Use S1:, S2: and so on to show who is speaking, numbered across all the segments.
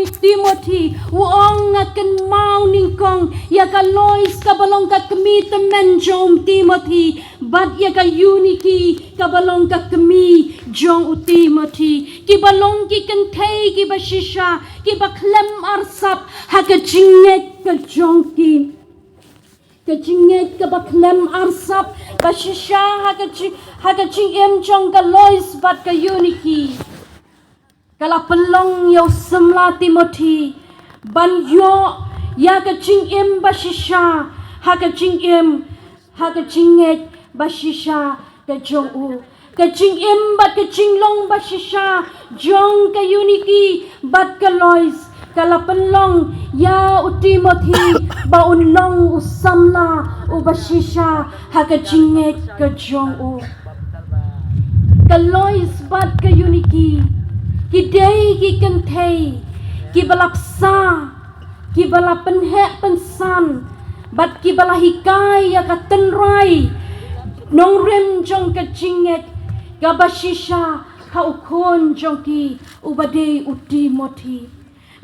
S1: Timothy uong akan mau ningkong ya ka Lois kabalong ka kami temen jom Timothy bat ya ka unity kabalong ka kami jong Timothy ki balong ki kentay ki basisha ki baklem arsap ha ka jinget ka jong ki kajinget ka baklem arsap basisha ha ka jingem jong ka Lois bat ka unity kala pelong yo semla Timothy ban yo ya ka jingem basisha ha ka jinget basisha ka jong u ka jingem bat ka jinglong basisha jong ka unity bat ka Lois kala pelong ya u Timothy ba unlong usamla u basisha ha ka jinget ka jong u ka Lois bat ka unity Kidai ki kentay, ki balapsa, ki balapenhek pensan, bat ki balahikay ya katenray, nong rem jong ka jinget, ka basisha ka ukon jong ki ubade uti moti.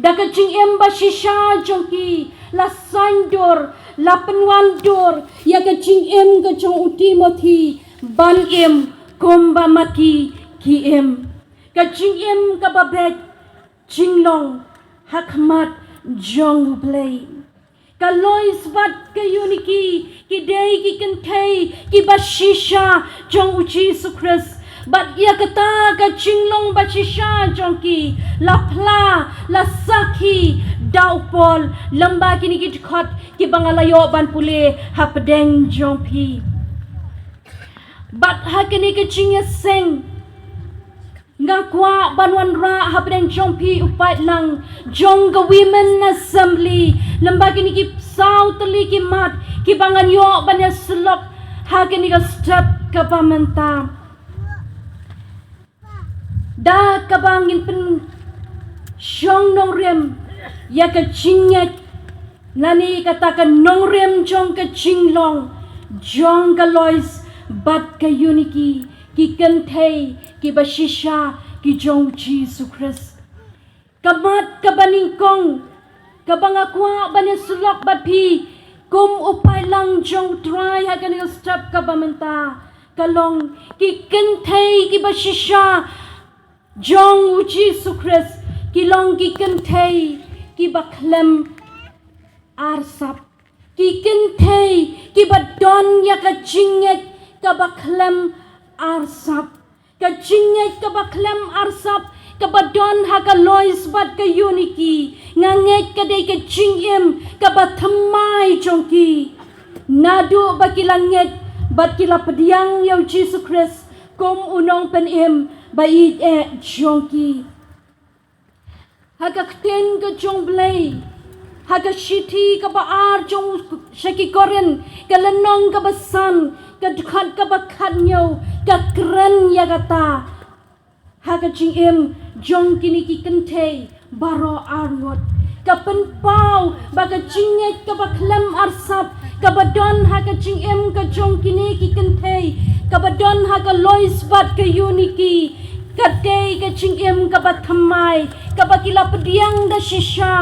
S1: Da ka jingem basisha jong ki la sandor, la penwandor, ya ka jingem ka jong uti moti, ban em komba mati ki em. Ka jingem ka babet jinglong hakmat jong play ka Lois bat ka uniki ki day ki kentay ki basisha jong Jesus Christ bat ya kata ka jinglong basisha jong ki la pla la saki daupol lamba kini ki khot ki bangalayo ban pule hapdeng jong pi bat hakini ka jingeseng ngakwa banwan ra habren jompi upai lang jong ga women assembly lembagi ni ki sau teli ki mat ki bangan yo banya selok hagini ka step ka pamenta da ka bangin pen jong nong rem ya ka jinget nani katakan nong rem jong ka jinglong jong ka Lois bat ka uniki ki kentay, ki basisha, ki jong Jesus Christ. Kamat kabaningkong, kabangakwa banin sulok batpi, kum upay lang jong try hagan yung step kabamenta. Kalong, ki kentay, ki basisha, jong Jesus Christ, ki long ki kentay, ki baklem arsap. Ki kentay, ki badon ya ka jinget, ka baklem arsap ka jinget ka baklem arsap ka badon ha ka Lois bat ka uniki nganget ka day ka jingem ka bathamay jongki nadu bakilanget bat kila pediang yaw Jesus Christ kum unong penem bait jongki ha ka kten ka jong blay ha ka shiti ka baar jong shaki koren ka lanong ka basan ka dukhat ka bakhat nyaw ka keren ya kata ha ka jingem jong kini ki kentay baro arngot ka penpau ba ka jinget ka baklem arsap ka badon ha ka jingem ka jong kini ki kentay ka badon ha ka Lois bat ka uniki ka day ka jingem ka bathamay ka bakila pediang da shisha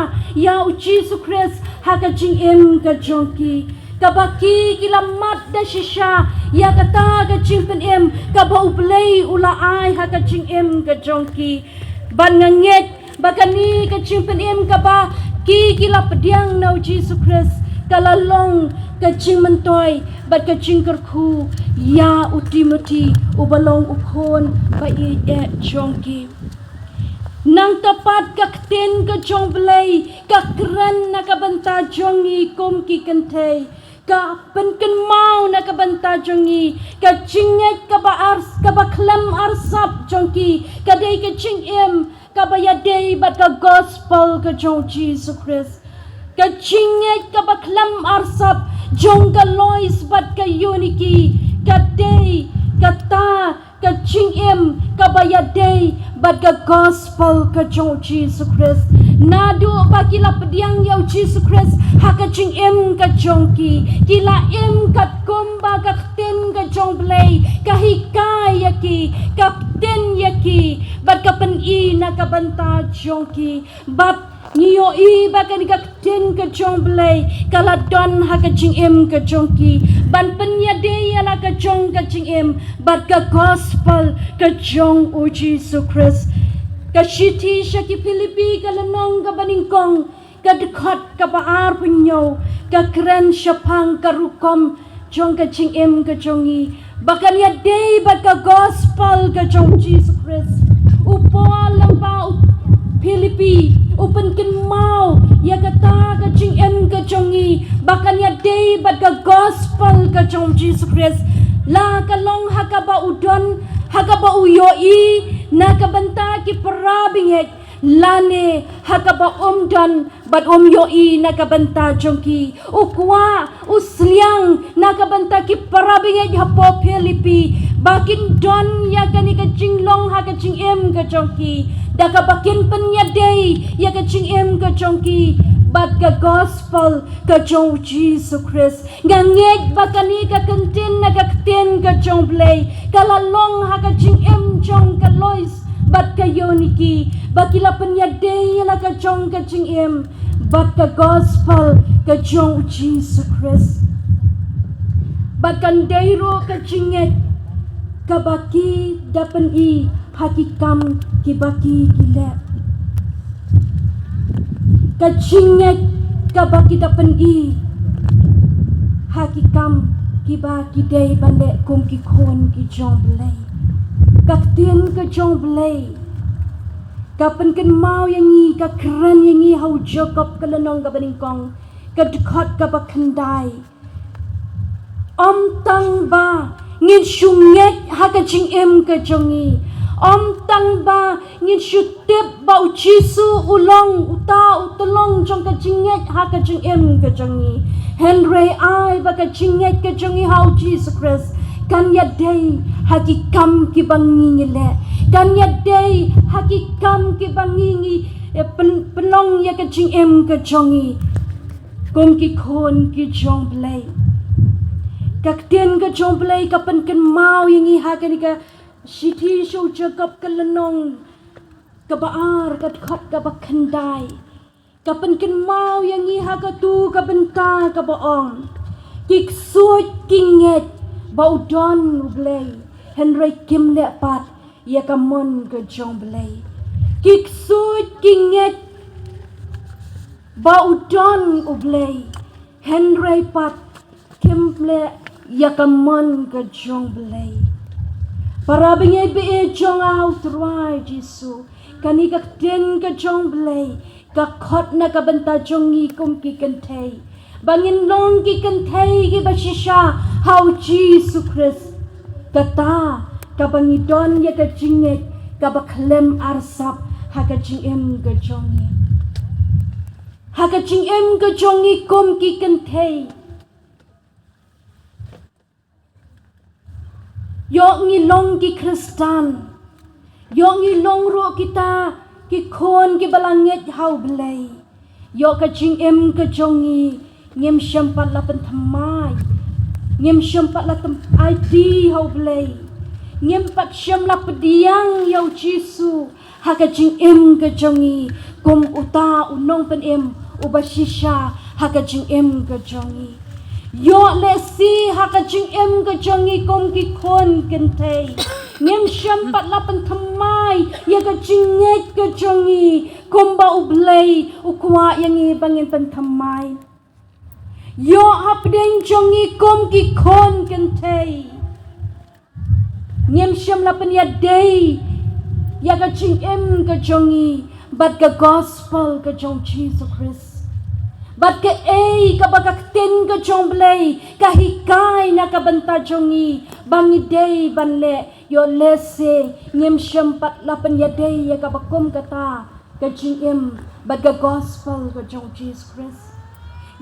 S1: ya Jesus Christ ha ka jingem ka jongki kabaki kilamat da shisha ya kata ka jingpen em ka baublay ulaay ha ka jingem ka jongki ban nganget bakani ka jingpen em ka ba ki kilapdiang na Jesus Christ kalalong ka jingmentoy bat ka jingkerku ya Timothy ubalong ukon ba jongki nang tapat kakten ka jong blay kakran na kabanta jongi kum ki kentay ka penken mau na kabanta jongi ka jinget ka baars ka baklam arsap jongki ka day ka jingem ka bayaday bat ka gospel ka jong Jesus Christ ka jinget ka baklam arsap jong ka Lois bat ka uniki ka day ka ta ka jingem ka bayaday bat ka gospel ka jong Jesus Christ nadu ba kila pediang yaw Jesus Christ ha ka jingem ka jongki kila em kat kumba ka ten ka jong blay ka hikay yaki kapten yaki bat ka pen na ka banta jongki bat Ngiyo i bakan kakten ke jong belai kala don ha ka jing em ke jong ki ban penyade ala ka jong ka jing em bat ka gospel ke jong o Jesus Christ ka shiti shaki Filipi ka lanong ka baningkong ka dekat ka baar punyo ka keren syapang ka rukom jong ka jing em ke jong i bakan ya day bat ka gospel ke jong Jesus Christ upo lampa Filipi open kin mau ya kata ka jing em ka jongi bakan ya day bat ka gospel ka jong Jesus Christ la ka long hakaba udon hakaba uyoi na ka banta ki parabinget lane hakaba dan bat yoi na ka banta jongki ukwa usliang na ka banta ki parabinget hapo Filipi bakin don ya kani ka jinglong ha ka jing em ka jongki daka bakin penyadai ya ka jing em ka jongki bat ka gospel ka jong Jesus Christ ngangek bakani ka kentin na ka kten ka jong play kalalong ha ka jing em jong ka lois bat ka yoniki bakila penyadai la ka jong ka jing em bat ka gospel ka jong Jesus Christ bat kan dairo ka jinget kabaki dapen i hakikam kibaki kile kachinget kabaki dapen i hakikam kibaki day bande kum ki khon ki jong blay kaktien ka jong blay kapan kan mau yang i ka keren yang i hau Jacob kalanong ka baningkong ka dekat ka bakandai tang ba ngin syunget haka jing em ka jongi tang ba ngin syutip ba ujisu ulong uta utolong jong ka jinget haka jing em ka jongi Henry ai ba ka jinget ka jongi how Jesus Christ kan ya day hakikam ki bangi ngile kan ya day hakikam ki bangi pelong ya ka jing em ka jongi kum ki khon ki jong blay kakten ka jong play kapan kan mau yang i ha kan ka siti show Jacob ka lanong ka baar ka khat ka bakandai kapan kan mau yang i ha ka tu ka benta ka baong kik suit kinget baudon blay Henry Kim le pat ya ka mon ka jong play kik suit kinget baudon blay Henry pat Kim le yakamon ka jong belay para bingay be jong out try Jesu kani ka ten ka jong belay ka khot na ka banta jong i kum ki kantay bangin long ki kantay ki basisha how Jesus Christ kata ka bangidon ya ka jinget ka baklem arsap ha ka jingem ka jong i ha ka jingem ka jong i kum ki kantay Yok ngi long ki Kristan Yok ngi long ro kita ki khon ki balanget hau belai Yok ka jing em ka jongi ngem syampat la pen thamai ngem syampat la tem ID hau belai ngem pat syam la pediang yau Jesu ha ka jing em ka jongi kum uta unong pen em ubashisha ha ka jing em ka jongi Yo le si haka jing em ka jongi kom ki khon kentay ngem syampat lapan thamai ya ka jinget ka jongi kom ba ublay ukwa yang i bangin pan thamai Yo hapdeng jongi kom ki khon kentay ngem syam lapan ya day ya ka jing em ka jongi bat ka gospel ka jong Jesus Christ Bat ke ka bagakten ka jong blay kahikai na kabanta jongi bangi day banle yo lese ngem syampat lapan ya day ya kabakom kata ka jing em bat ka gospel ka jong Jesus Christ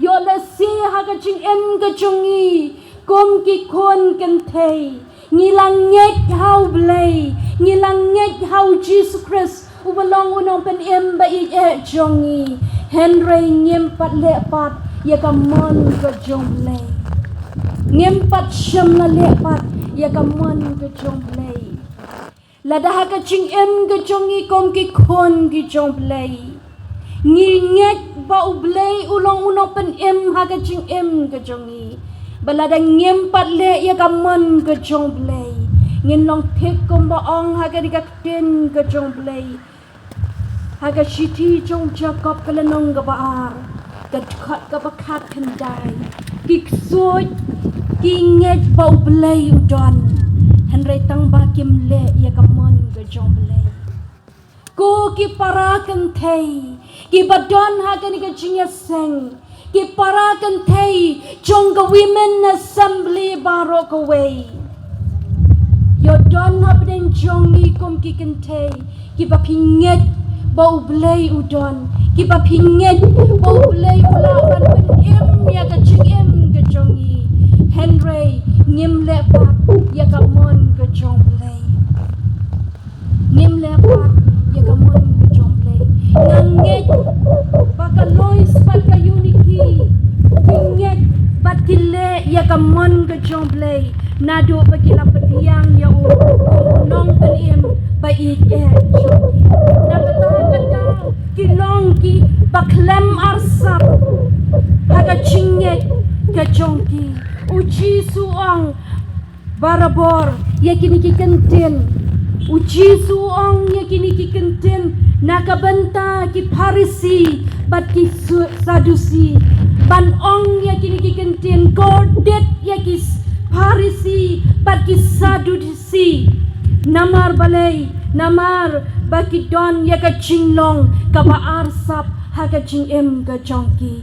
S1: yo lese ha ka jing em ka jongi kom ki kon kentay ngilanget how blay ngilanget how Jesus Christ ubalong unong pen em ba jongi Henry nyempat lepat ya ka mon ka jong lay nyempat syam la lepat ya ka mon ka jong lay la dah ka ching em ka jong i kom ki khon ki jong lay Nginget ba ublay ulong uno pen haga ching ke jongi. Balada ngem pat le ya kamon ke jong blay. Ngin long tek kom ba ong haga dikakten ke jong blay. Haga shiti jong Jacob kalanong ga baar. Gadkat ga bakat kendai. Kiksut kinget ba ublay udon. Henry tang ba kim le ya kamon ke jong blay. Ko ki parakan thei ki badon hagan ka chinya seng ki parakan thei jonga women assembly barok away yo don habden jongi kom ki kan thei ki ba pinget ba ublay udon ki ba pinget ba ublay ulaban pen ya ka ching ka jongi Henry ngim le pat ya ka mon ka jong blay ngim le pat ya kamon ke jomble nganget baka lois baka uniki kinget bakile ya kamon ke jomble nado bakila petiang ya o nong penim bait jomble na kata kilong ki baklem arsap haga chinget ke jongki uji suang barabor ya kini ki kentin uji suong ya kini ki kenten nakabanta ki Parisi bat ki Sadusi ban ong ya kini ki kenten godet ya ki Parisi bat ki Sadusi namar balay namar baki don ya ka chinglong ka baar sap ha ka ching ka jongki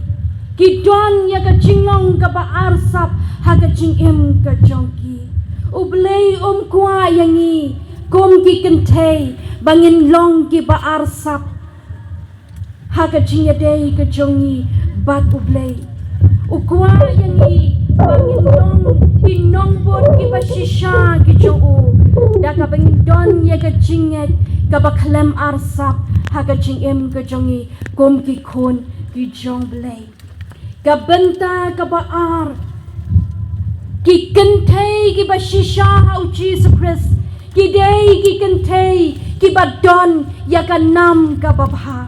S1: ki don ya ka chinglong ka baar sap ha ka ching ka jongki ublay kwa yangi kom ki kentay bangin long ki baar sap haka chinya day ka jongi bat ublay ukwa yangi bangin long ki nongbot ki bashisha ki jongo daka bangin don ya ka chinget ka baklem arsap haka chingem ka jongi kom ki kon ki jong blay ka benta ka baar ki kentay ki bashisha au Jesus Christ Kidei ki kentei ki badon ya kanam ka babha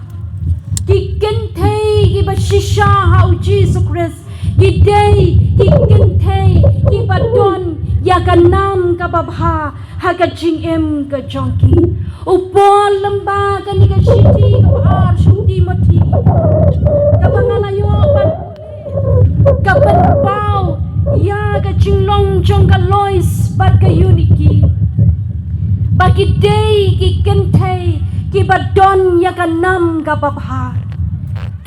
S1: ki kentei ki bashisha hau Jesus Christ kidei ki kentei ki badon ya kanam ka babha ha ka chingem ka jongki upol lamba ka ni ka shiti ka ar shuti mati ka bangalayo ka pau ya ka chinglong jong ka lois bat ka uniki bagi day ki kentay ki badon ya kanam ka babha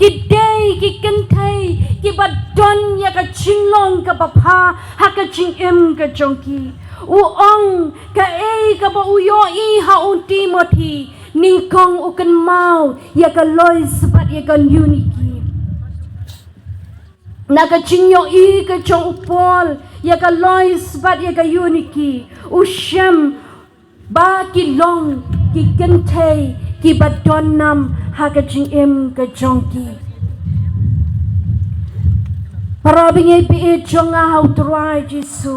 S1: ki day ki kentay ki badon ya ka chinglong ka babha ha ka chingem ka jongki uong ka ka ba uyo i ha unti moti ningkong ukan mau ya ka lois bat ya kan uniki naka chinyo i ka chong upol ya ka lois bat ya ka uniki ushem ba ki long ki kentay ki badon nam haga chingem ka jongki para bingay pi jong how try Jesu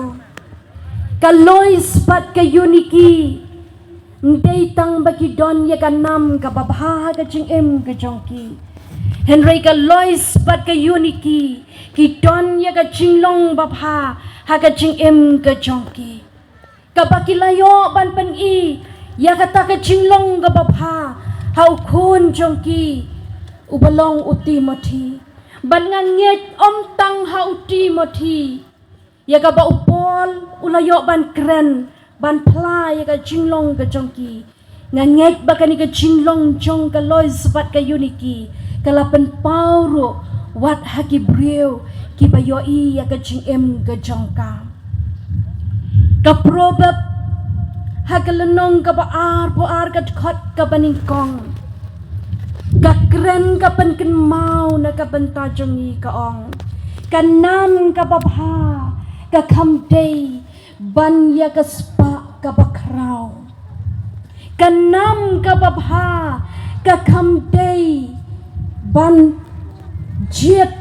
S1: ka lois bat ka uniki ndey tang ba ki don ya ka nam ka babha haga chingem ka jongki Henry ka lois bat ka uniki ki don ya ka chinglong babha haga chingem ka jongki kapakilayo ban pan i ya kata ka chinglong ga babha hau khun jongki ubalong uti moti ban nganget om tang hau ti moti ya ka ba upol ulayo ban kren ban pla ya ka chinglong ga jongki nganget ba ka ni ka chinglong jong ka loy sabat ka uniki kalapan pauro wat haki breu ki bayo i ya ka chingem ga jongka ka probab hagalanong ka baar ka tkot ka baningkong ka kren ka pankan mau na ka banta jongi ka ong kanam ka babha ka kamday ban ya ka spa ka bakraw kanam ka babha ka kamday ban jet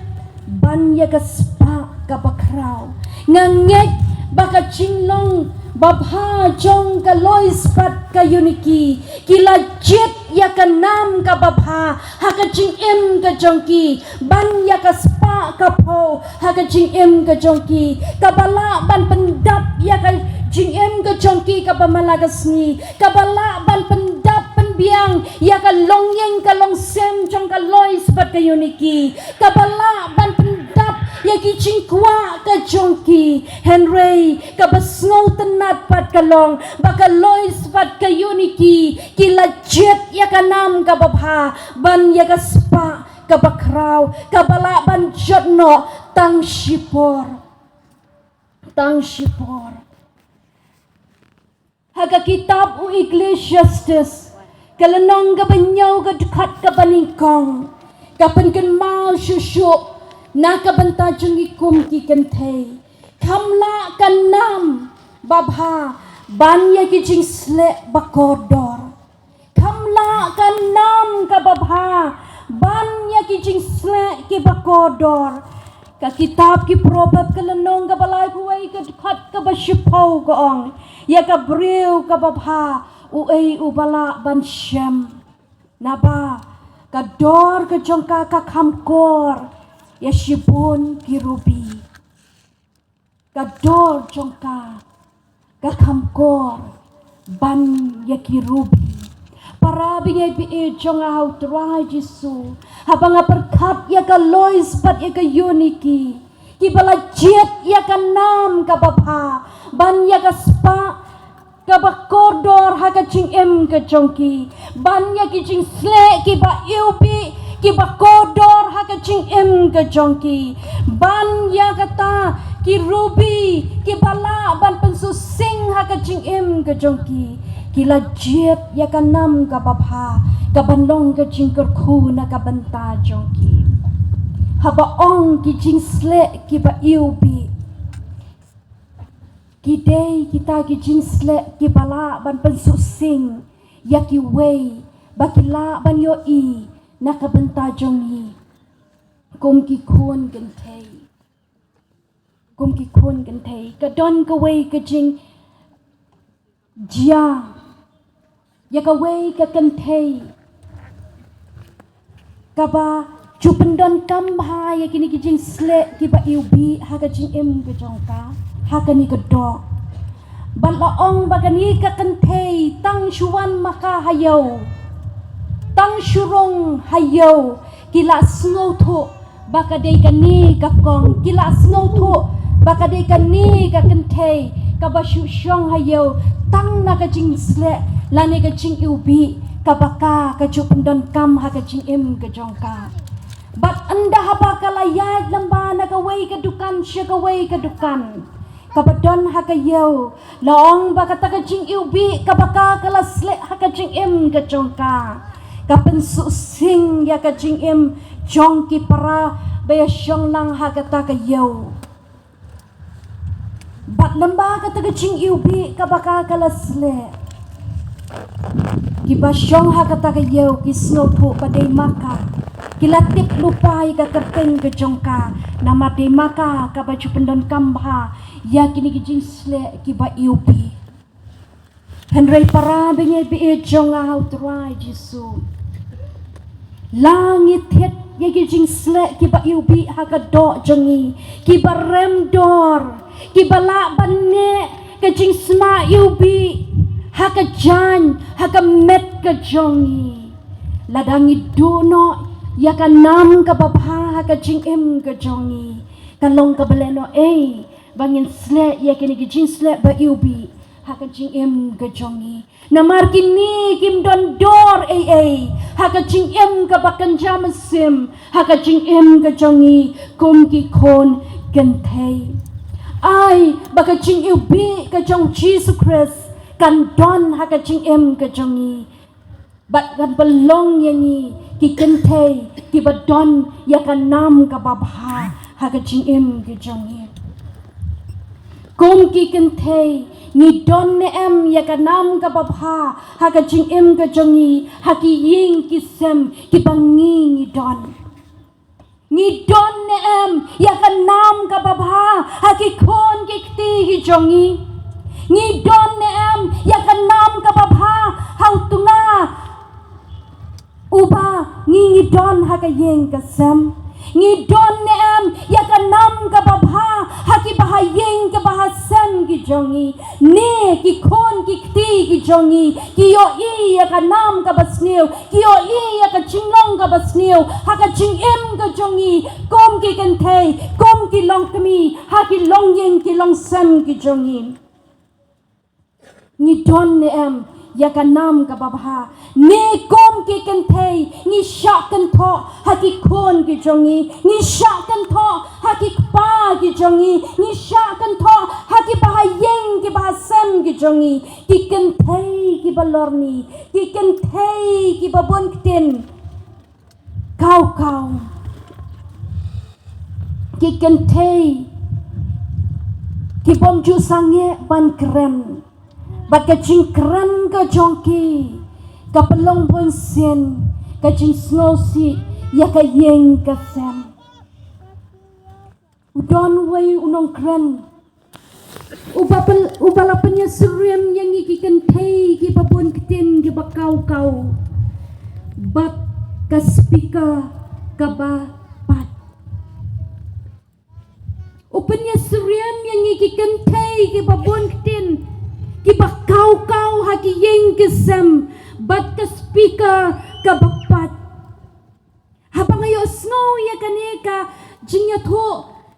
S1: ban ya ka spa ka bakraw nganget baka chinglong Babha jong ka lois pat ka uniki kila jet ya ka nam ka babha ha ka jing em ka jongki ban ya ka spa ka po ha ka jing em ka jongki ka bala ban pendap ya ka jing em ka jongki ka bamalagasni ka bala ban pendap penbiang ya ka longyeng ka longsem jong ka lois pat ka uniki ka bala ban pendap ya ki jingkwa ka jongki Henry ka basngau tenat pat ka long baka lois pat ka uniki kila jet ya ka nam ka babha ban ya ka spa ka bakraw ka bala ban jotno tang shipor haga kitab u Ecclesiastes kalanong ka banyaw ka dukat ka baningkong kapan kan mal syusyuk nakabanta jung ikum ki kentay kamla kanam babha banya ki jing sle bakodor kamla kanam ka babha banya ki jing sle ki bakodor ka kitab ki probab kalanong ka balay kuway ka dukat ka basyupaw goong ya ka briw ka babha uay ubala ban syam naba ka dor ka jongka ka kamkor ya shibun kirubi kador jongka kakamkor ban ya kirubi para bingay bi jonga how try jisu habang perkat ya ka lois pat ya ka uniki kibala jet ya ka nam ka babha ban ya ka spa ka bakodor ha ka ching em ka jongki ban ya ki ching sle ki ba yubi ki bakodor ha ka ching em ka jongki ban ya kata ki ruby ki bala ban pensusing ha ka ching em ka jongki kila jet ya ka nam ka babha ka bandong ka ching kerku na ka banta jongki haba ong ki ching sle ki ba yubi ki day kita ki ching sle ki bala ban pensusing ya ki wei bakila ban yo i nakabanta jonghi kum ki khun kan thei ka don ka wei ka jing jia ya ka wei ka kan thei ka ba chupan don kam ha ya kini ki jing sle ki ba yubi ha ka jing em ka jongka ha ka ni ka do bala ong ba kani ka kan thei tang shuan maka hayau tang shurong hayo kila snow tho baka dei kani ka kong kila snow tho baka dei kani ka kentei ka ba shu shong hayo tang na ka jing sle lani ka jing ubi ka baka ka chupendon kam ha ka jing em ka jongka bat anda haba ka layat lamba na ka wei ka dukan sya ka wei ka dukan ka badon ha ka yo long baka ta ka jing ubi ka baka ka la sle ha ka jing em ka jongka kapan susing ya ka jing em jong ki para baya syong lang ha kata ka yaw bat lamba kata ka jing ubi ka baka kalasle ki ba syong ha kata ka yaw ki snow po paday maka kilatip lupay ka kerteng ka jongka nama day maka ka ba chupendon kambha ya kini ki jing sle ki ba ubi Henry para bingay bi jong how try jisu langit het ye ki jing sle ki ba yubi ha ka do jongi ki ba rem dor ki ba la banne ka jing sma yubi ha ka jan ha ka met ka jongi ladangi duno ya ka nam ka babha ha ka jing em ka jongi ka long ka baleno bangin sle ye ki ni jing sle ba yubi haka jing em ka jongi namar kini kim don dor haka jing em ka bakan jamasim haka jing em ka jongi kum ki kon gantay ai baka jing ubi ka jong Jesus Christ kan don haka jing em ka jongi bat kan belong yangi ki gantay ki badon ya kan nam ka babha haka jing em ka jongi kum ki gantay ni don ne em ya ka nam ka babha ha ka jing em ka jongi ha ki ying ki sem ki bangi ni don ne em ya ka nam ka babha ha ki kon ki ti hi jongi ngidon ne em ya kanam ka babha hau tunga uba ngidon ha ka yeng ka sem ngidon ne em ya kanam ka babha ha ki bahayeng ka bahasem ki jongi ne ki khon ki kti ki jongi ki yo I ya kanam ka basneu ki yo I ya ka chinglong ka basneu ha ka ching em ka jongi kom ki kan thei kom ki long kami ha ki long yeng ki long sem ki jongi ngidon ne em ya kanam ka babha ne kom ki kan thei ni sha kan tho ha ki khon ki jongi ni sha kan tho ha ki pa ki jongi ni sha kan tho ha ki bahayeng ki bahasem ki jongi ki kan thei ki balorni ki kan thei ki babon kten kau kau ki kan thei ki bom ju sange ban kren bat ka ching kren ka jongki ka pelong bon sen ka ching snow si ya ka yeng ka sem udon way unong kren ubalapannya surem yang ikikan thei ki babon kten ki bakau kau bat ka speaker ka ba pat upannya surem yang ikikan thei ki babon kten ki bakau kau ha ki yeng ki sem bat ka speaker ka bapat habang ayo snow ya kaneka jingya tho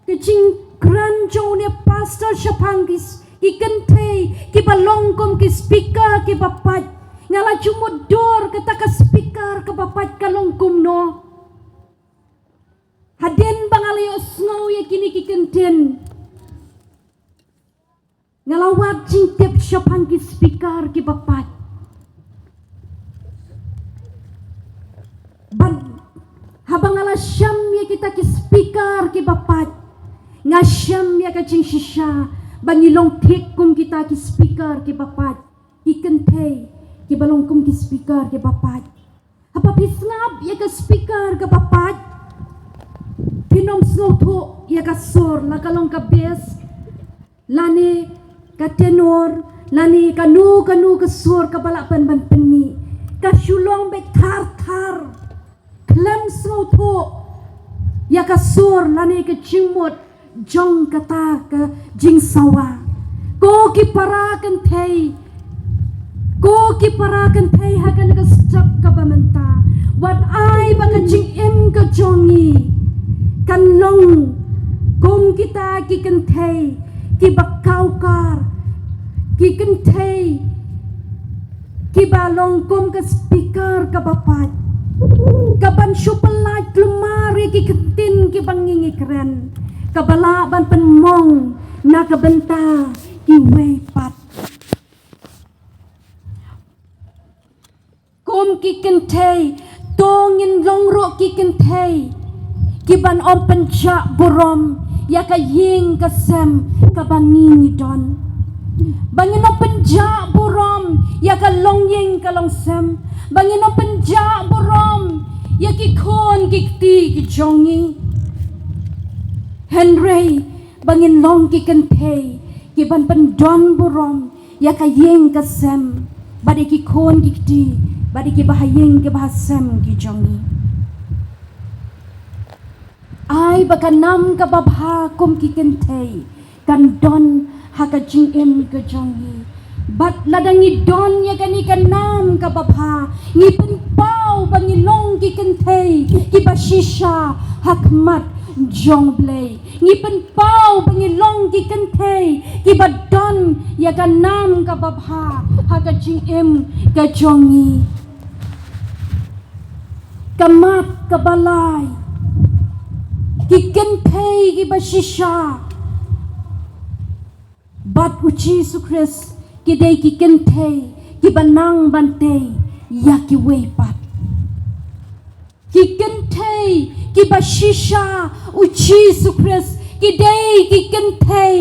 S1: ke jing gran jong ne pastor shapang ki kan thei ki balong kom ki speaker ki bapat ngala jumodor kata ka speaker ka bapat ka longkum no haden bangalayo snow ya kini ki kenten ngalawat jing tep shapang ki speaker ki bapat ban habang ala syam ya kita ki speaker ki bapat ngasyam ya ka jing shisha bangilong thik kum kita ki speaker ki bapat ki kentei ki balong kum ki speaker ki bapat apa pisngap ya ka speaker ka bapat pinom snow tho ya ka sor la kalong ka bass lani ka tenor lani kanu ka sor ka balapan ban penmi ka shulong be thar thar klem snow tho ya ka sor lani ka chimot jong kata ka jing sawa ko ki parakan thei hakan ka stop ka bamanta wat ai ba ka jing em ka jongi kan long kom kita ki kan thei ki bakau kar ki kan thei ki balong kom ka speaker ka bapat ka ban supalai klumari ki kentin ki bangingi keren ka bala ban penmong na ka benta ki wepat kom ki kan thei tongin longro ki kan thei ki ban om penja borom ya ka ying ka sem ka bangini don bangin om penja borom ya ka long ying ka long sem bangin om penja borom ya ki khon ki ti ki jongi Henry bangin long ki kan thei ki ban pen don borom ya ka ying ka sem badi ki khon ki ti badi ki bahayeng ki bahasem ki jongi ai bakanam ka babha kum ki kan thei kan don ha ka jing em ka jongi bat ladangi don ya kani kan nam ka babha ngi pen pau bangi long ki kan thei ki bashisha hakmat jong blay ngi pen pau bangi long ki kan thei ki badon ya kan nam ka babha ha ka jing em ka jongi kamat ka balai ki kan thei ki bashisha bat uchi sukres ki dei ki kan thei ki banang bante ya ki weipat ki kan thei ki bashisha uchi sukres ki dei ki kan thei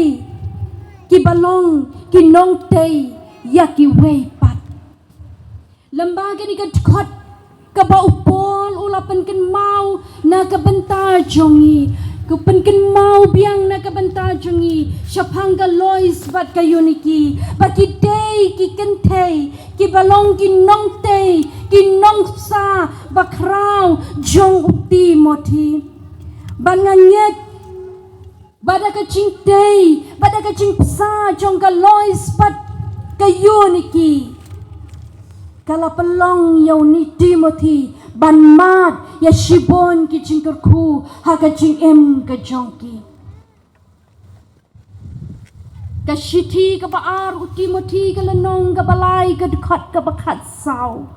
S1: ki balong ki nong tei ya ki weipat lembaga ni kan khot ka ba upol ulapan kan mau na ka bentar jongi Kupenken mau biang na kabantajongi Syapangga lois bat kayuniki Baki day ki kentay Ki balong ki nong tay Ki nong sa bakraw Jong ukti moti Banangit Bada kacing day Bada kacing psa Jong ka lois bat kayuniki Kala pelong yaw ni Timothy Ban mat ya shibon ki cingkerku haka cing em ka jongki ka shiti ka baar u Timothy ka lenong ka balai ka dekat ka bakat sau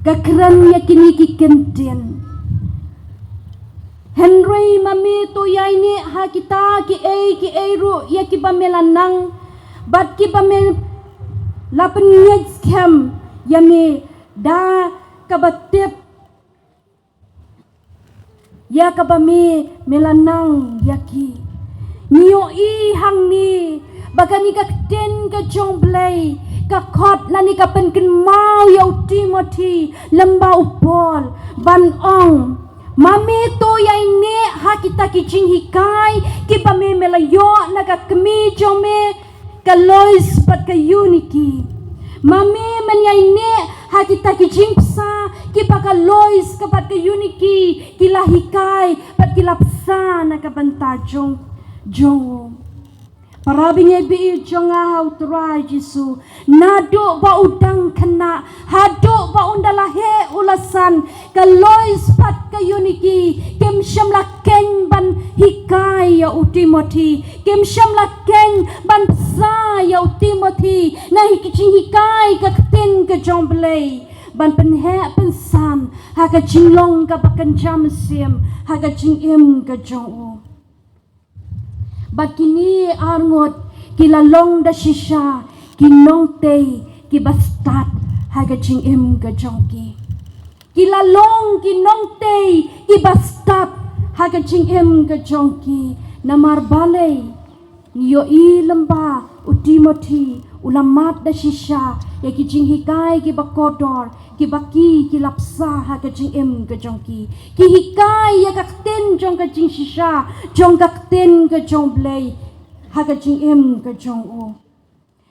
S1: ka keren ya kini ki kenten Henry mami to yai ni ha kita ki ru ya ki bamelanang bat ki bamel lapen ngej kem ya me da kabatip ya kabami melanang yaki niyo i hang ni bagani ka ten ka jongblay ka khot lani ka pen ken mau ya Timothy lamba upol ban ong mami to yai ne ha kita ki jing hikai ki bame melayo na ka kemi jome ka lois pat ka unity mami menyai ne ha kita ki jingpsa ki baka lois kapat ka uniki kila hikai pat kila psa na kabantajong jong parabinge bi jonga hau turai jisu nado ba udang kena hado ba undala he ulasan ka lois pat ka uniki kem shamla ken ban hikai ya Timothy kem shamla ken ban psa ya Timothy na hikicing hikai ka ten ka jomblay ban penhe pensan ha ka jinglong ka bakan jam sim ha ka jingim ka jong bat kini arngot kilalong da shisha kinong te ki bastat ha ka jingim ka jongki kilalong kinong te ki bastat ha ka jingim ka jongki namar balay niyo i lamba u Timothy ulamat da shisha ya ki jing hikai ki bakodor ki baki ki lapsa ha ka jing em ka jongki ki hikai ya ka ten jong ka jing shisha jong ka ten ka jong blay ha ka jing em ka jong o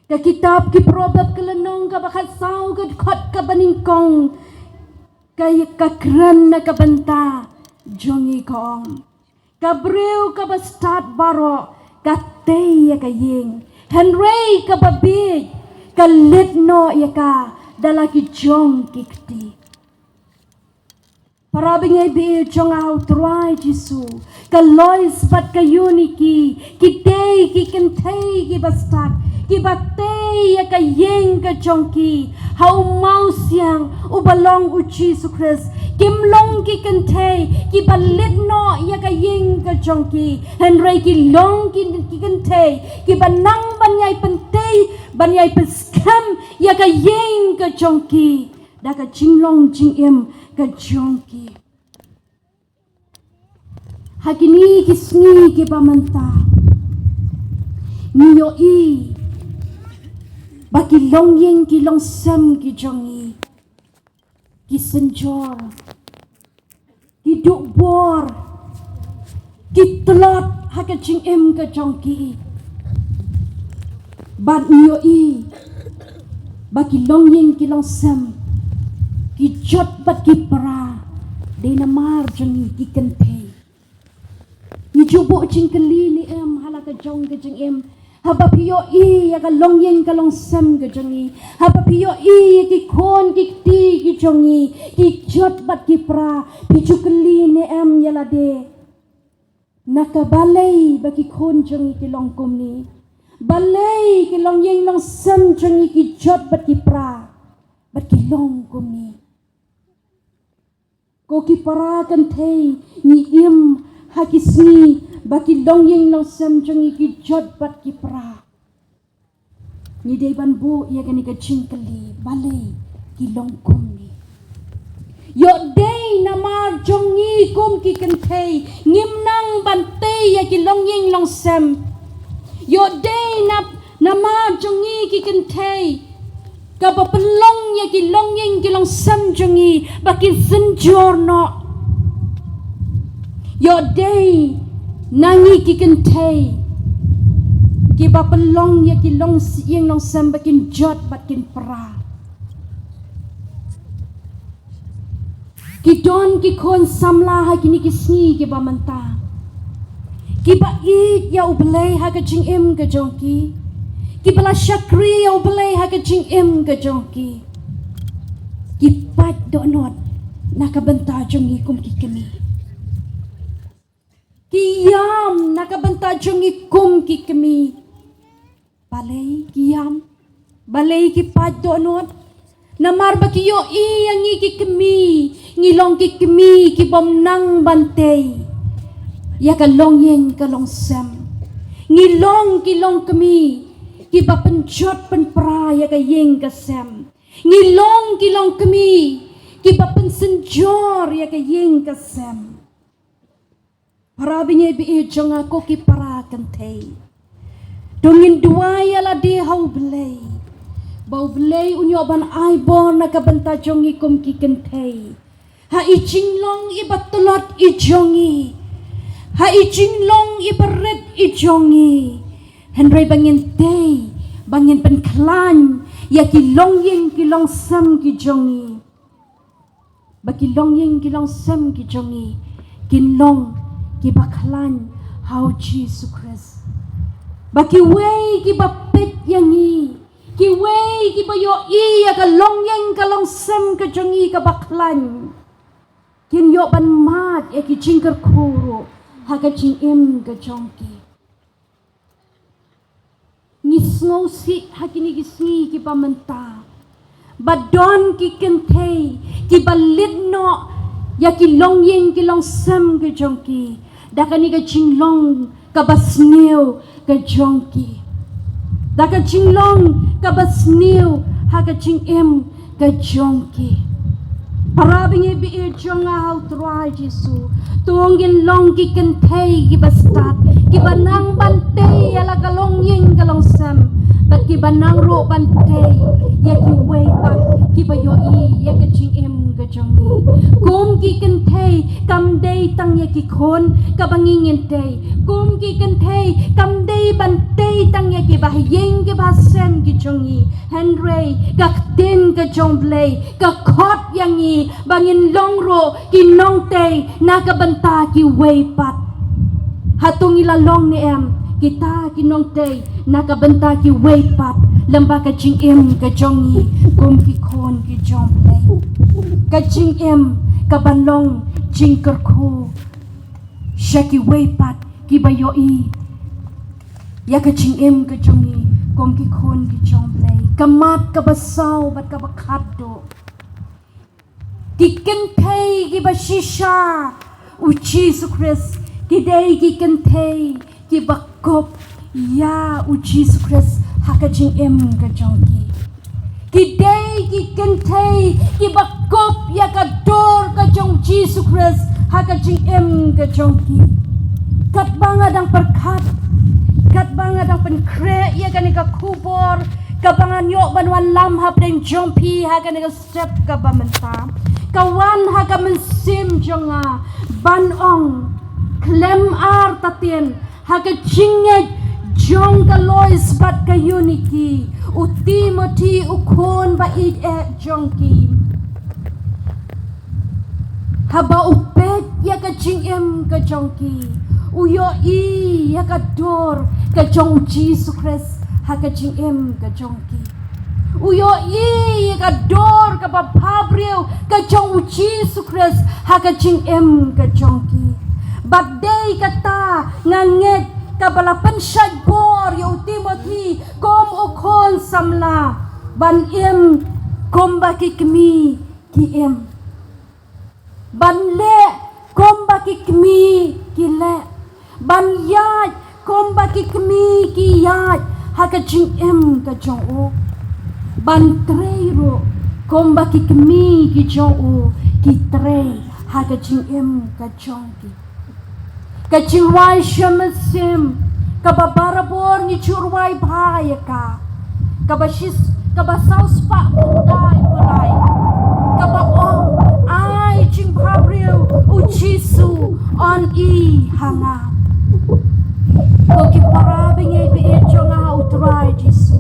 S1: ka kitab ki probab ka lanong ka bakat saw ka khot ka baningkong kay ka kran na ka banta jongi kong ka breu ka bastat baro ka te ya ka ying Henry ka babig ka litno ya ka dalaki jong kikti parabing ay bi jong au try jisu ka lois bat ka uniki ki day ki kentay ki bastat ki batay ya ka yeng ka jongki hau mau siang ubalong u Jesus Christ kimlong ki kentay ki balitno ya ka yeng ka jongki Henry ki long ki kentay ki banang banyay pentay banyay peskam ya ka yeng ka jongki da ka jinglong jingim ka jongki hakini kisni ki pamanta niyo i baki long yeng ki long sam ki jongi ki senjor ki duk bor ki telot haka jing em ka jongki bat niyo i baki long yeng ki long sam ki jot bat ki pra de namar jongi ki kentay ni jubo jing kali ni em halaka jong ka jing em haba piyo i ya ka long yeng ka long sam ka jongi haba piyo i ki kon ki ti ki jongi ki jot bat ki pra pichu kali ni em yala de nakabalay ba ki kon jongi ki long kum ni balay ki long yeng long sam jongi ki jot bat ki pra bat ki long kum ni ko ki para kan thei ni im hakisni baki long yeng long sam jongi ki jot bat ki pra ni dei ban bu ya kan ka chingkali balai ki long kum ni yo dei namar jongi kum ki kan thei ngim nang ban te ya ki long yeng long sam yo dei namar jongi ki kan thei ka ba pelong ya ki long yeng ki long sam jongi baki senjor no Your day nangi ki kentay ki ba pelong ya ki long sieng long sem bakin jot bakin pra ki don ki kon samla ha kini ki sni ki ba manta ki ba it ya ublay ha ka ching em ka jongki ki bala shakri ya ublay ha ka ching em ka jongki ki pat do not nakabanta jongi kum ki kami Kiyam nakabanta jongi kum ki kami balay kiyam balay ki paddo not namar ba kiyo yang ki kami ngilong ki kami ki bom nang bantay ya ka long yen ka long sem ngilong ki long kami ki ba penjot pen pra ya ka yeng ka sem ngilong ki long kami ki ba pen senjor ya ka yeng ka sem Parabinya ibi jong ako ki para kantay. Dungin duaya la di hau belay. Bau belay unyo ban aibon nakabanta jongi kum ki kantay. Ha ichinglong ibatulot ijongi. Ha ichinglong ibaret ijongi. Henry bangin tay, bangin penklan, ya kilong yeng kilong sem ki jongi. Bakilong yeng kilong sem ki jongi. Kinlong ki baklan how Jesus Christ baki way ki bapet yangi ki way ki bayo iya ka long yang ka long sem ka jongi ka baklan kin yo ban mat e ki jingker kuro ha ka jing em ka jongki ni snow si ha kini ki sni ki pamenta badon ki kentay ki balit no ya ki long yang ki long sem ka jongki Dakani ka jinglong ka basniw ka jongki. Daka jinglong ka basniw ha ka jingem ka jongki. Parabing ibi jong hau try Jesu. Tuongin long ki kentay ki bastat. Ki banang bantay ala kalong yeng kalong sem. But ki banang ro bantay ya ki way back ki bayo i ya ka jingem ka jongi. Kum ki kentay kam day tang ya ki kon kabangingin day. Kum ki kentay kam day bantay tang ya ki bahayeng ki basem ki jongi. Henry ka tin ka jomblay ka kot yangi bangin long ro ki nong tay nakabanta ki way pat. Hatong ilalong ni em kita kinong tay nakabanta ki way pat lamba ka jing em ka jongi kum ki kon ki jomblay ka jing em ka banlong jing kerko shaki way pat ki bayo i ya ka jing em ka jongi kum ki kon ki jomblay kamat ka basaw bat ka bakado ki kentay ki bashisha u Jesus Christ ki day ki kentay ki bakop ya u Jesus Christ haka jing em ka jongki ki day ki kentay ki bakop ya ka dor ka jong Jesus Christ haka jing em ka jongki kat banga dang perkat kat banga dang penkre ya ka ni ka kubor ka bangan yo banwan lam hap deng jompi haka ni ka step ka bamenta kawan haka mensim jonga banong klem ar tatien haka chinget jong ka lois bat ka unity u Timothy u kon ba it jongki haba u pet ya ka chingem ka jongki u yo i ya ka dor ka jong Jesus Christ haka chingem ka jongki u yo i ya ka dor ka ba pabriu ka jong Jesus Christ haka chingem ka jongki bagday kata nganget kabalapan syad bor ya Timothy kom ukon samla ban im kom baki kemi ki im ban le kom baki kemi ki le ban yad kom baki kemi ki yad haka jing im ka jong o ban treiro kom baki kemi ki jong o ki tre haka jing im ka jong ki kacingwai shamasim kababarabor ni curwai bahaya ka kabashis kabasaus pa kudai kulai kabaong ai ching pabriu uchi Jisu on hanga. Koki para bingai bi chonga utrai Jisu.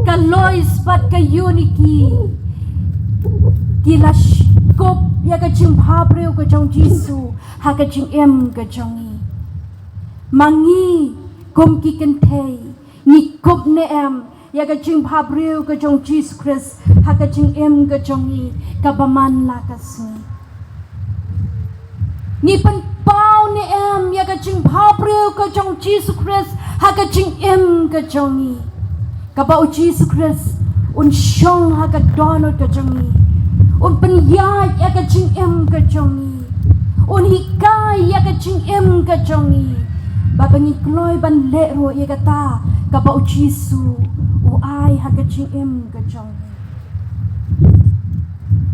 S1: Kalois pat ka unity. Kila kop ya ka chim phabreu ka jong Jisu ha ka chim em ka jongi. Mangi kom ki kan thei ni kop ne em ya ka chim phabreu ka jong Jesus Christ ha ka chim em ka jongi ka baman la ka si. Ni pan pau ni em ya ka ching phabreu ka jong Jesus Christ ha ka ching em ka jongi ka ba Jesus Christ un shong ha ka donor ka jongi un pan ya ka ching em ka jongi un hikai ya ka ching em ka jongi ba bangi kloi ban le ro ya ka ta ka ba Jesus u ai ha ka ching em ka jongi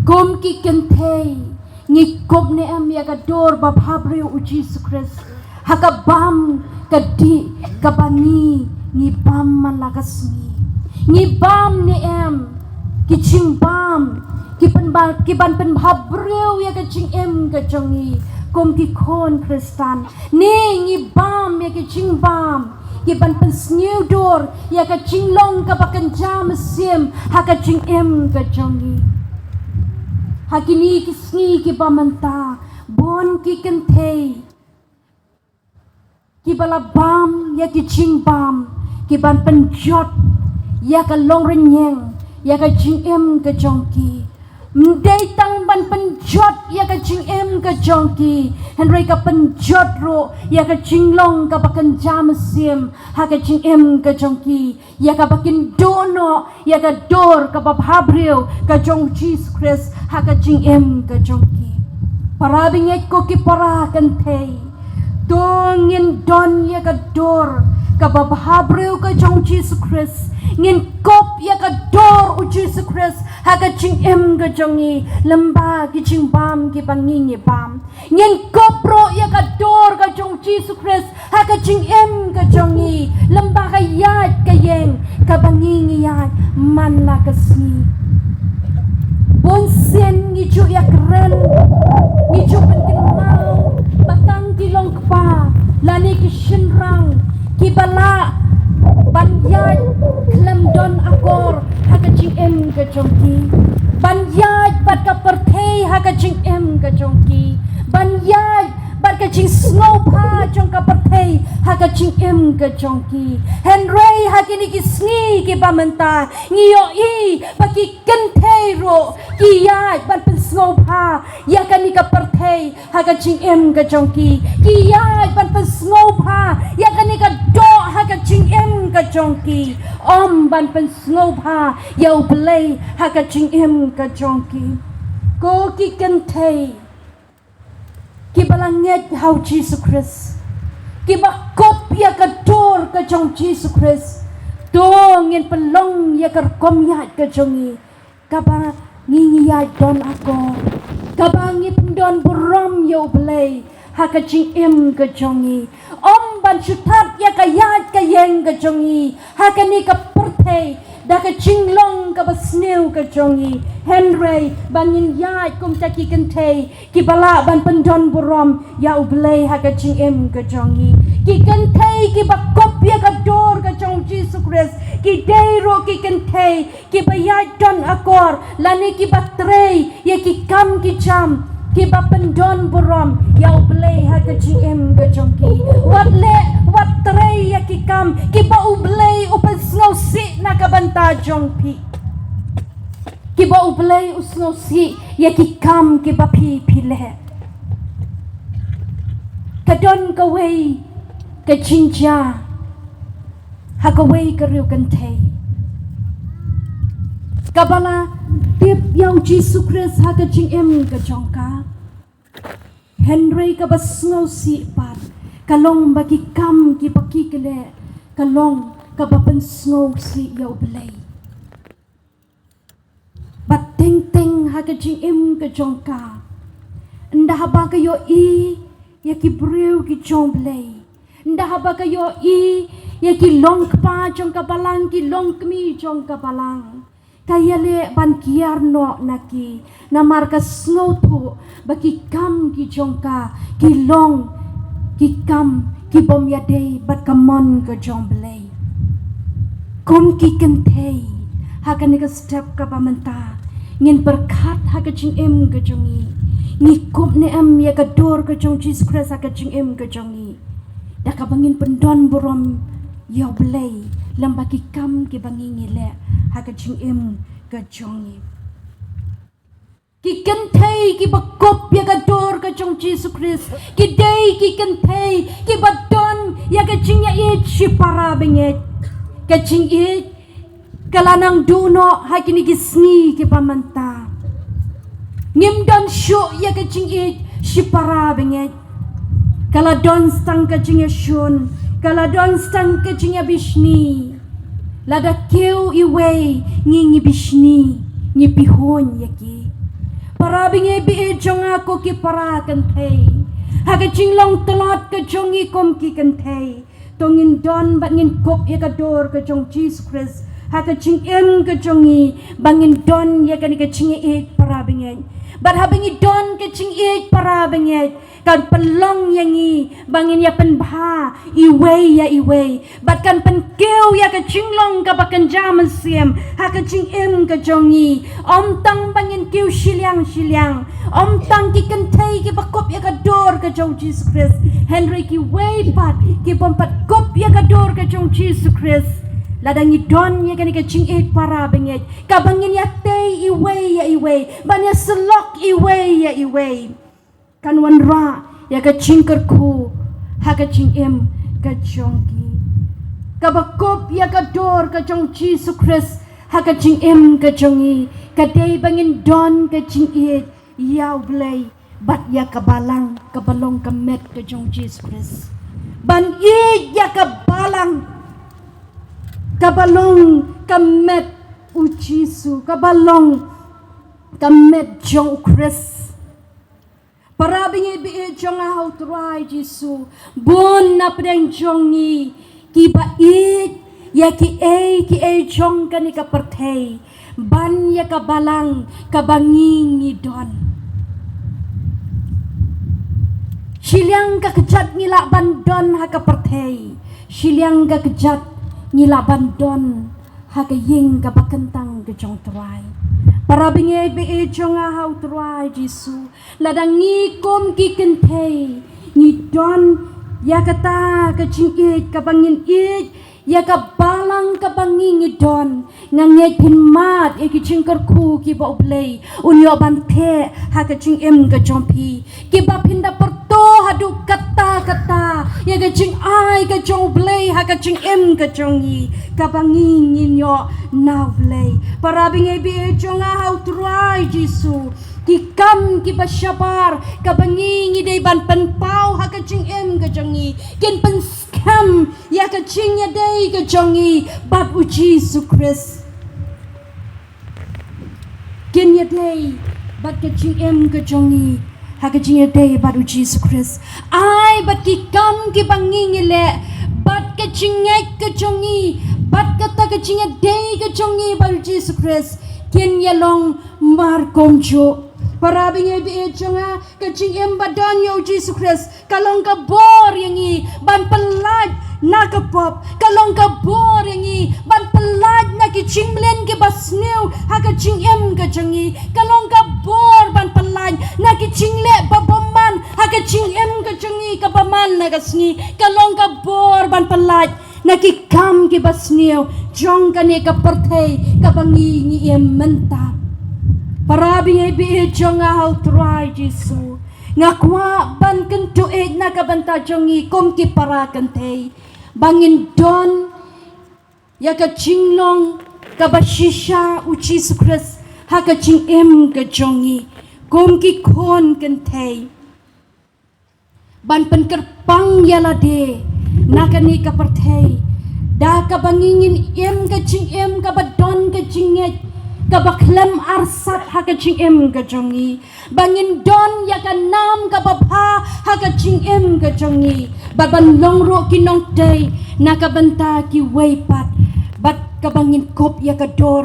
S1: kom ki kan thei ni kop ne am ya ka dor ba phabreu u Jesus Christ ha ka bam ka di ka bangi ni bam man la ka sni ni bam ne am ki ching bam ki ban pen phabreu ya ka ching em ka jongi kom ki khon Kristan ni bam ya ki ching bam ki ban pen sniu dor ya ka ching long ka ba kan jam sim ha ka ching em ka jongi Hakini kisni ki pamanta bon ki kentei ki bala bam ya ki ching bam ki ban penjot ya ka long renyeng ya ka ching em ka jongki mdei tang ban penjot ya ka ching em ka jongki henry ka penjot ro ya ka ching long ka bakan jam sim ha ka ching em ka jongki ya ka bakin dono ya ka dor ka babhabreu ka jong Jesus Christ ha ka ching em ka jongki parabing ek ko ki para kan thei dongin don ya ka dor ka babhabreu ka jong Jesus Christ ngin kop ya ka dor u Jesus Christ ha ka ching em ka jongi lamba ki ching bam ki bangi ni bam ngin kop ro ya ka dor ka jong Jesus Christ ha ka ching em ka jongi lamba ka yat ka yeng ka bangi ni yat man la ka si bon sen ni chu ya kren ni chu penting mau batang ki long pa lani ki shinrang ki bala banyaj klem don akor haka ching em ka jongki banyaj bat ka perthei haka ching em ka jongki banyaj bat ka ching snow pa jong ka perthei haka ching em ka jongki henry hakini ki sni ki bamanta ngiyo I baki kentei ro ki yaj bat pen snow pa yakani ka perthei haka ching em ka jongki ki yaj bat pen snow pa yakani ka do haka ching em ka jongki om ban pen snow pa yau play haka ching em ka jongki ko ki kentei ki balanget hau Jesus Christ ki bakop ya ka dor ka jong Jesus Christ dong in pelong ya ka kom ya ka jongi ka ba ngi ya don ako ka ba ngi pendon burom yau play haka ching em ka jongi om ban chutat ya ka yat ka yeng ka jongi haka ni ka perthei da ka ching long ka basneu ka jongi henry bangin yat kum ta ki kentei ki bala ban pendon burom ya ublei haka ching em ka jongi ki kentei ki bakop ya ka dor ka jong Jesus Christ ki deiro ki kentei ki bayat don akor lani ki batrei ya ki kam ki cham ki bapendon burom ya ublei haka ching em ka jongi wat trei ya ki kam ki ba ublei upen snow si na kabanta jongpi ki ba ublei usno si ya ki kam ki ba pi le kadon ka wei ka chinja ha ka wei ka riu kan thei kabala tip yau Jesus Christ ha ka ching em ka jongka henry ka ba snow si pat kalong bagi kam ki baki kele kalong kabapan snow si yau belai bat teng teng ha ka ching em ka jongka nda ba ka yo I ya ki breu ki jong belai nda ba ka yo I ya ki long pa jong ka balang ki long kmi jong ka balang kaya le ban kiar no naki na marka snow tu baki kam ki jongka ki long ki kam ki bom ya day bat kamon ka jong belay kom ki kentay hakan ni ka step ka pamanta ngin berkat haka ching em ka jongi ni kop ne em ya ka dor ka jong Jesus Christ haka ching em ka jongi da ka bangin pendon borom yo belay lambaki kam ki bangingi le haka ching em ka jongi ki kentay ki bakop ya ka dor ka jong Jesus Christ ki day ki kentay ki badon ya ka ching ya it si para benget ka ching it kalanang duno hakini gisni ki pamanta ngimdan syo ya ka ching it si para benget kala don stang ka ching ya shun kala don stang ka ching ya bishni lada keu iwe ngi bishni ngi pihon yaki para benget bi jong ako ki para kan thei haga ching long telot ka jongi kom ki kan thei tongin don bat ngin kop ya ka dor ka jong Jesus Christ haka ching em ka jongi bangin don ya ka ni ka ching e para benget bat habangi don ka ching e para benget kan pelong yangi bangin ya pen bha iwe bat kan pen keu ya ka ching long ka bakan jam siam haka ching em ka jongi om tang bangin keu silyang om tang ki kan thai ki bakop ya ka dor ka jong Jesus Christ Henry ki way pat ki bompat kop ya ka dor ka jong Jesus Christ ladangi don ya kan ka ching e para benget ka bangin ya tei iwe ban ya selok iwe kan wanra ya ka ching kerku ha ka ching em ka jongki ka bakop ya ka dor ka jong Jesus Christ ha ka ching em ka jongi ka dei bangin don ka ching e yaw blay bat ya ka balang ka balong ka met ka jong Jesus Christ ban i ya ka balang kabalong kamet ujisu kabalong kamet jong Chris para bingi bi jong how try Jisu bon na preng jongi kiba it ya ki e jong kani ka perthei ban ya kabalang kabangi don silyang ka kejat ngila bandon ha ka perthei silyang ka kejat ngila bandon haka ying ka bakentang ke jong try para bingi be jong how try Jisu ladang ngi kom ki kentei ni don ya kata ka ching it ka bangin it ya ka balang ka bangi ngi don nganget pin mat e ki ching ku ki ba oblei unyo ban the haka ching em ka jong pi ki ba pinda porto hadu kata ya ka ching ai ka jong blei haka ching em ka jongi ka bangi nyo na blei para bingi bi jong how try Jisu ki kam ki basyabar ka bangi ngi dei ban pen pau haka ching em ka jongi kin pen scam ya ka ching ya dei ka jongi bat u Jesus Christ kin ya dei bat ka ching em ka jongi haka ching ya dei bat u Jesus Christ ai bat ki kam ki bangi ngi le bat ka ching ka jongi bat ka ta ka ching ya dei ka jongi bat u Jesus Christ kin ya long mar komjo para bingi bi jonga ka ching em badan yo Jesus Christ kalong ka bor yangi ban pelaj na ka pop kalong ka bor yangi ban pelaj na ki ching blen ke basneu ha ka ching em ka jongi kalong ka bor ban pelaj na ki ching le babaman ha ka ching em ka jongi ka baman na ka sngi kalong ka bor ban pelaj na ki kam ki basneu jong ka ne ka perthei ka bangi ni em menta para bingi bi jonga how try Jisu ngakwa ban kentu na ka banta jongi kom ki para kentei bangin don ya ka chinglong ka bashisha u Jesus Christ ha ka ching em ka jongi kom ki kon kentei ban pen kerpang ya la de na ka ni ka perthei da ka bangingin em ka ching em ka badon ka chinget ka baklem arsat ha ka ching em ka jongi bangin don ya ka nam ka babha ha ka ching em ka jongi baban longro ki nong day na ka banta ki way pat bat ka bangin kop ya ka dor